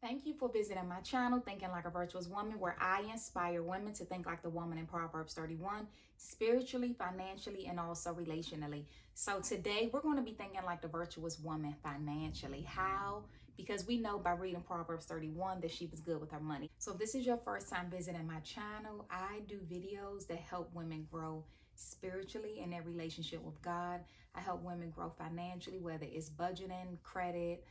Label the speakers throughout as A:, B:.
A: Thank you for visiting my channel, Thinking Like a Virtuous Woman, where I inspire women to think like the woman in Proverbs 31, spiritually, financially, and also relationally. So today we're going to be thinking like the virtuous woman financially. How? Because we know by reading Proverbs 31 that she was good with her money. So if this is your first time visiting my channel, I do videos that help women grow spiritually in their relationship with God. I help women grow financially, whether it's budgeting, credit,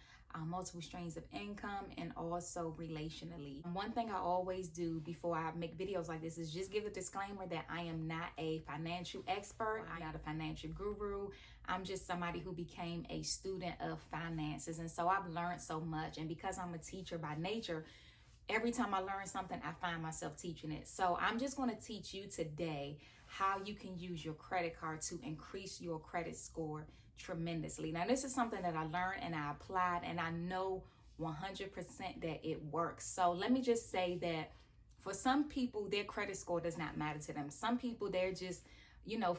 A: multiple streams of income, and also relationally. One thing I always do before I make videos like this is just give a disclaimer that I am not a financial expert. I'm not a financial guru. I'm just somebody who became a student of finances. And so I've learned so much. And because I'm a teacher by nature, every time I learn something, I find myself teaching it. So I'm just going to teach you today how you can use your credit card to increase your credit score tremendously. Now, this is something that I learned and I applied, and I know 100% that it works. So let me just say that for some people, their credit score does not matter to them. Some people, they're just,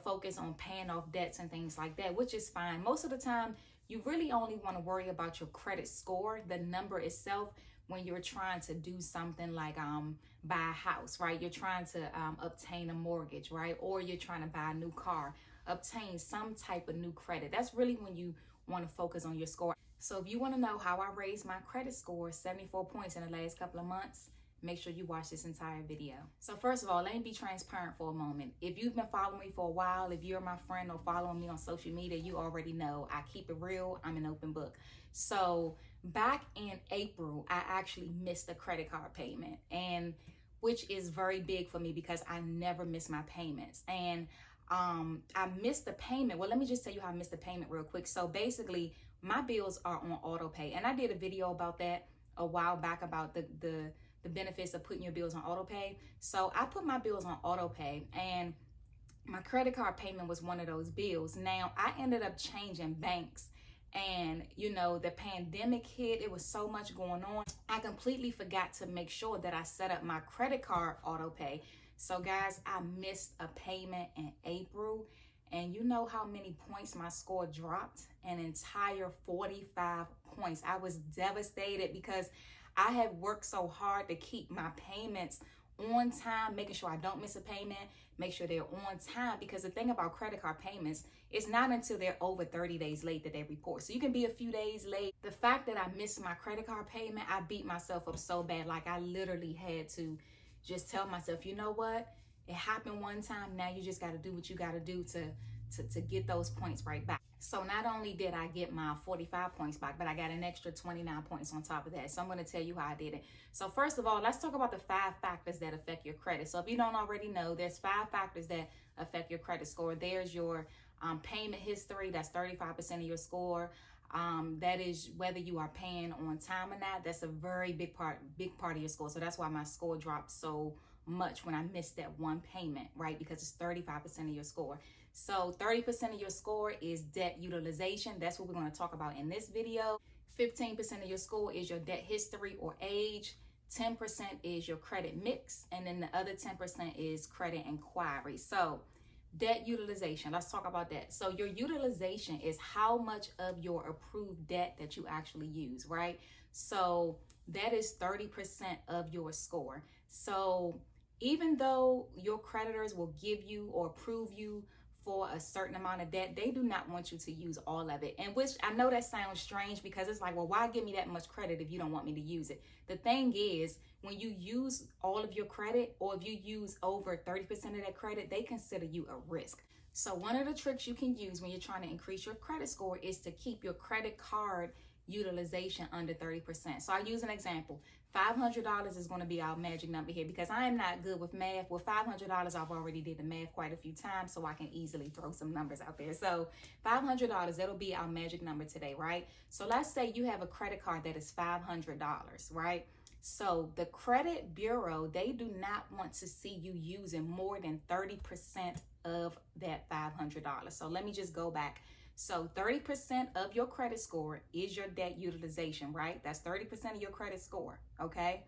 A: focus on paying off debts and things like that, which is fine. Most of the time, you really only want to worry about your credit score, the number itself, when you're trying to do something like buy a house, right? You're trying to obtain a mortgage, right? Or you're trying to buy a new car, obtain some type of new credit. That's really when you want to focus on your score. So if you want to know how I raised my credit score 74 points in the last couple of months, make sure you watch this entire video. So first of all, let me be transparent for a moment. If you've been following me for a while, if you're my friend or following me on social media, you already know I keep it real. I'm an open book. So back in April, I actually missed a credit card payment, and which is very big for me because I never miss my payments. And I missed the payment. Well, let me just tell you how I missed the payment real quick. So basically, my bills are on auto pay, and I did a video about that a while back about the benefits of putting your bills on auto pay. So I put my bills on auto pay, and my credit card payment was one of those bills. Now I ended up changing banks, and the pandemic hit. It was so much going on. I completely forgot to make sure that I set up my credit card auto pay. So guys, I missed a payment in April, and you know how many points my score dropped? An entire 45 points. I was devastated because I have worked so hard to keep my payments on time, making sure I don't miss a payment, make sure they're on time. Because the thing about credit card payments, it's not until they're over 30 days late that they report. So you can be a few days late. The fact that I missed my credit card payment, I beat myself up so bad. Like I literally had to just tell myself, you know what? It happened one time. Now you just got to do what you got to do to get those points right back. So not only did I get my 45 points back, but I got an extra 29 points on top of that. So I'm going to tell you how I did it. So first of all, let's talk about the 5 factors that affect your credit. So if you don't already know, there's 5 factors that affect your credit score. There's your payment history. That's 35% of your score. That is whether you are paying on time or not. That's a very big part of your score. So that's why my score dropped so much when I missed that one payment, right? Because it's 35% of your score. So 30% of your score is debt utilization. That's what we're going to talk about in this video. 15% of your score is your debt history or age. 10% is your credit mix. And then the other 10% is credit inquiry. So debt utilization, let's talk about that. So your utilization is how much of your approved debt that you actually use, right? So that is 30% of your score. So even though your creditors will give you or approve you for a certain amount of debt, they do not want you to use all of it. And which I know that sounds strange because it's like, well, why give me that much credit if you don't want me to use it? The thing is, when you use all of your credit, or if you use over 30% of that credit, they consider you a risk. So one of the tricks you can use when you're trying to increase your credit score is to keep your credit card utilization under 30%. So I'll use an example. $500 is going to be our magic number here because I am not good with math. With $500, I've already did the math quite a few times, so I can easily throw some numbers out there. So $500, that'll be our magic number today, right? So let's say you have a credit card that is $500, right? So the credit bureau, they do not want to see you using more than 30% of that $500. So let me just go back. So 30% of your credit score is your debt utilization, right? That's 30% of your credit score, okay?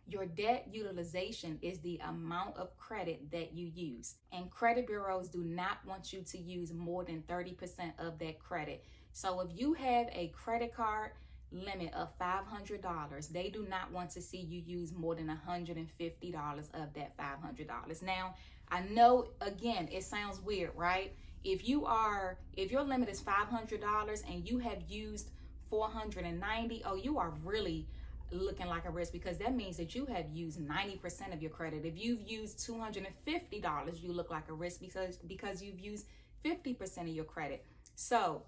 A: Your debt utilization is the amount of credit that you use. And credit bureaus do not want you to use more than 30% of that credit. So if you have a credit card limit of $500, they do not want to see you use more than $150 of that $500. Now, I know, again, it sounds weird, right? If your limit is $500 and you have used 490, oh, you are really looking like a risk, because that means that you have used 90% of your credit. If you've used $250, you look like a risk because you've used 50% of your credit. So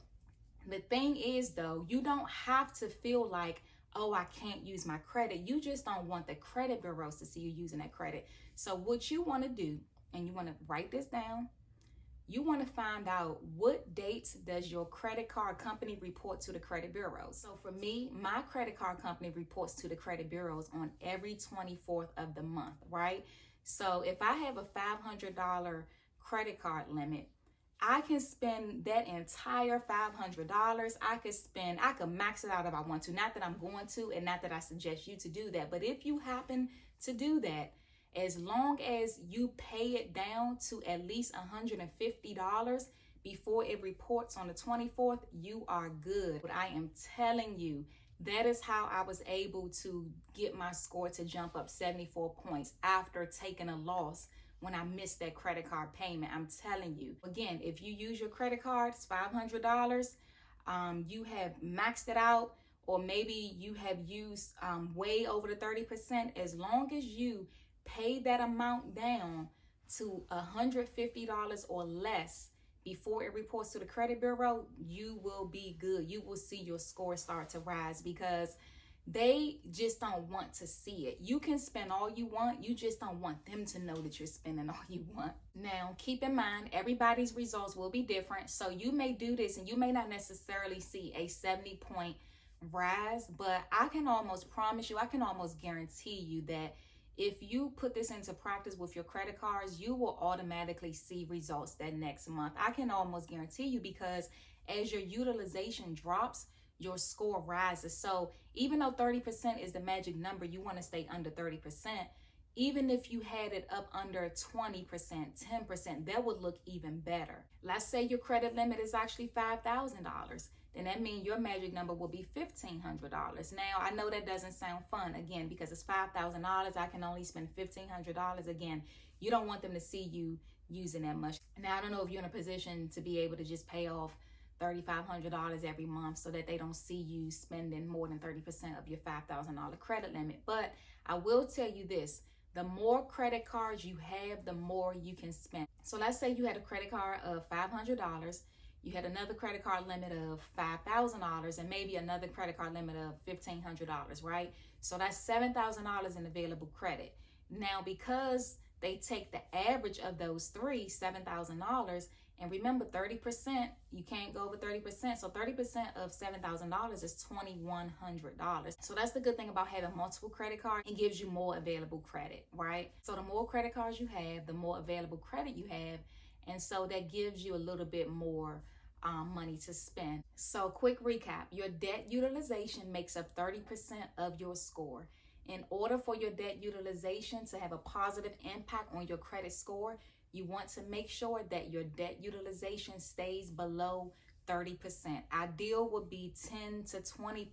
A: the thing is, though, you don't have to feel like, oh, I can't use my credit. You just don't want the credit bureaus to see you using that credit. So what you want to do, and you want to write this down, you want to find out what dates does your credit card company report to the credit bureaus. So for me, my credit card company reports to the credit bureaus on every 24th of the month, right? So if I have a $500 credit card limit, I can spend that entire $500. I could max it out if I want to. Not that I'm going to, and not that I suggest you to do that. But if you happen to do that, as long as you pay it down to at least $150 before it reports on the 24th, you are good. But I am telling you, that is how I was able to get my score to jump up 74 points after taking a loss when I missed that credit card payment. I'm telling you. Again, if you use your credit card, it's $500. You have maxed it out, or maybe you have used way over the 30%. As long as you pay that amount down to $150 or less before it reports to the credit bureau, you will be good. You will see your score start to rise, because they just don't want to see it. You can spend all you want. You just don't want them to know that you're spending all you want. Now, keep in mind, everybody's results will be different. So you may do this and you may not necessarily see a 70-point rise, but I can almost promise you, I can almost guarantee you that if you put this into practice with your credit cards, you will automatically see results that next month. I can almost guarantee you, because as your utilization drops, your score rises. So even though 30% is the magic number, you want to stay under 30%. Even if you had it up under 20%, 10%, that would look even better. Let's say your credit limit is actually $5,000. Then that means your magic number will be $1,500. Now, I know that doesn't sound fun, again, because it's $5,000. I can only spend $1,500. Again, you don't want them to see you using that much. Now, I don't know if you're in a position to be able to just pay off $3,500 every month so that they don't see you spending more than 30% of your $5,000 credit limit. But I will tell you this, the more credit cards you have, the more you can spend. So let's say you had a credit card of $500, you had another credit card limit of $5,000, and maybe another credit card limit of $1,500, right? So that's $7,000 in available credit. Now, because they take the average of those three, $7,000, and remember, 30%, you can't go over 30%. So 30% of $7,000 is $2,100. So that's the good thing about having multiple credit cards. It gives you more available credit, right? So the more credit cards you have, the more available credit you have. And so that gives you a little bit more money to spend. So quick recap, your debt utilization makes up 30% of your score. In order for your debt utilization to have a positive impact on your credit score, you want to make sure that your debt utilization stays below 30%. Ideal would be 10 to 20%.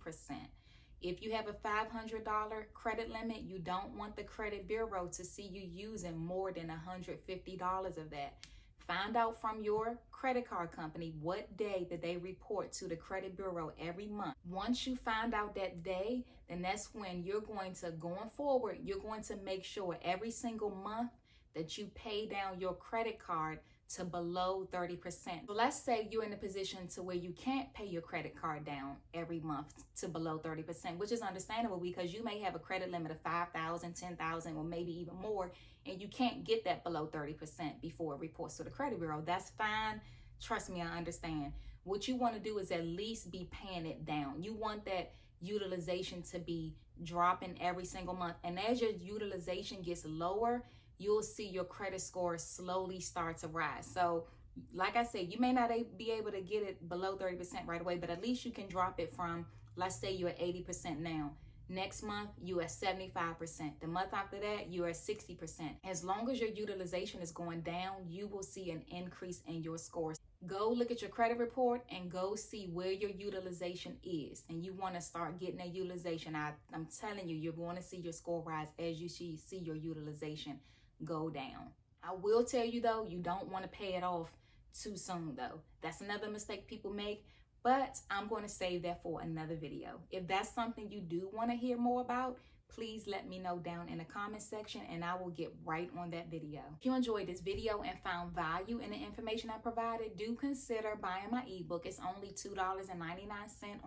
A: If you have a $500 credit limit, you don't want the credit bureau to see you using more than $150 of that. Find out from your credit card company what day that they report to the credit bureau every month. Once you find out that day, then that's when you're going to, going forward, you're going to make sure every single month that you pay down your credit card to below 30%. So let's say you're in a position to where you can't pay your credit card down every month to below 30%, which is understandable because you may have a credit limit of $5,000, $10,000, or maybe even more, and you can't get that below 30% before it reports to the credit bureau. That's fine. Trust me, I understand. What you want to do is at least be paying it down. You want that utilization to be dropping every single month. And as your utilization gets lower, you'll see your credit score slowly start to rise. So like I said, you may not be able to get it below 30% right away, but at least you can drop it from, let's say you're at 80% now. Next month, you're at 75%. The month after that, you're at 60%. As long as your utilization is going down, you will see an increase in your scores. Go look at your credit report and go see where your utilization is. And you want to start getting that utilization. I'm telling you, you're going to see your score rise as you see your utilization go down. I will tell you though, you don't want to pay it off too soon though. That's another mistake people make, but I'm going to save that for another video. If that's something you do want to hear more about, please let me know down in the comment section and I will get right on that video. If you enjoyed this video and found value in the information I provided, do consider buying my ebook. It's only $2.99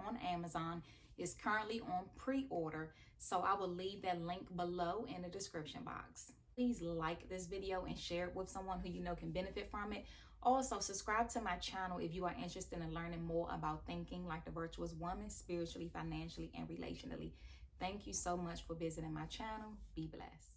A: on Amazon. It's currently on pre-order, so I will leave that link below in the description box. Please like this video and share it with someone who you know can benefit from it. Also, subscribe to my channel if you are interested in learning more about thinking like the virtuous woman, spiritually, financially, and relationally. Thank you so much for visiting my channel. Be blessed.